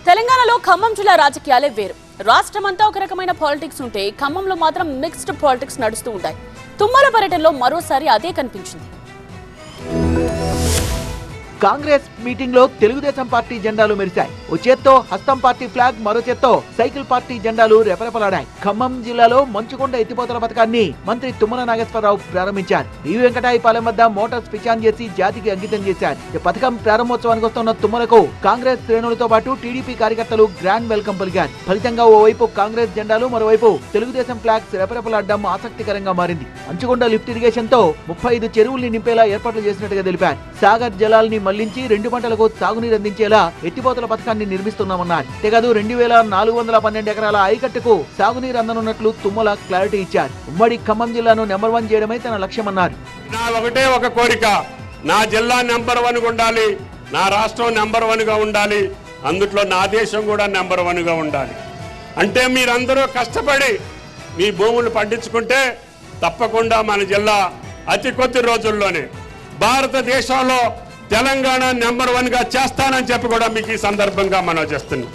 తెలంగాణలో ఖమ్మం జిల్లా రాజకీయాలే వేరు. రాష్ట్రమంతా ఒక రకమైన పాలిటిక్స్ ఉంటే ఖమ్మంలో మాత్రం మిక్స్డ్ పాలిటిక్స్ నడుస్తూ ఉంటాయి. తుమ్మల పర్యటనలో మరోసారి అదే కనిపించింది. కాంగ్రెస్ మీటింగ్ లో తెలుగుదేశం పార్టీ జెండాలు మెరిశాయి. ఓ చేత్తో హస్తం పార్టీ ఫ్లాగ్, మరో చేత్తో సైకిల్ పార్టీ జెండాలు రెపరెపలాడాయి. ఖమ్మం జిల్లాలో మంచుకొండ ఎత్తిపోతల పథకాన్ని మంత్రి తుమ్మల నాగేశ్వరరావు ప్రారంభించారు. ఈ వెంకటాయపాలెం వద్ద మోటార్ స్విచ్ ఆన్ చేసి జాతికి అంకితం చేశారు. ఈ పథకం ప్రారంభోత్సవానికి వస్తున్న తుమ్మలకు కాంగ్రెస్ శ్రేణులతో పాటు టీడీపీ కార్యకర్తలు గ్రాండ్ వెల్కమ్ పలికారు. ఫలితంగా ఓవైపు కాంగ్రెస్ జెండాలు, మరోవైపు తెలుగుదేశం ఫ్లాగ్స్ రెపరెపలాడడం ఆసక్తికరంగా మారింది. మంచుకొండ లిఫ్ట్ ఇరిగేషన్ తో 35 చెరువుల్ని నింపేలా ఏర్పాట్లు చేసినట్టుగా తెలిపారు. సాగర్ జలాల్ని మళ్లించి 2 పంటలకు సాగునీరు అందించేలా ఎత్తిపోతల పథకాన్ని నిర్మిస్తున్నామన్నారు. అంతేకాదు 2412 ఎకరాల ఆయకట్టుకు సాగునీరు అందనున్నట్లు తుమ్మల క్లారిటీ ఇచ్చారు. ఉమ్మడి ఖమ్మం జిల్లాను నెంబర్ 1 చేయడమే తన లక్ష్యమన్నారు. నా ఒకటే ఒక కోరిక, నా జిల్లా నెంబర్ 1 ఉండాలి, నా రాష్ట్రం నెంబర్ 1గా ఉండాలి, అందుట్లో నా దేశం కూడా నెంబర్ 1గా ఉండాలి. అంటే మీరందరూ కష్టపడి మీ భూములు పండించుకుంటే తప్పకుండా మన జిల్లా అతి కొద్ది రోజుల్లోనే భారతదేశంలో తెలంగాణ నెంబర్ 1గా చేస్తానని చెప్పి కూడా మీకు ఈ సందర్భంగా మనం చేస్తున్నాం.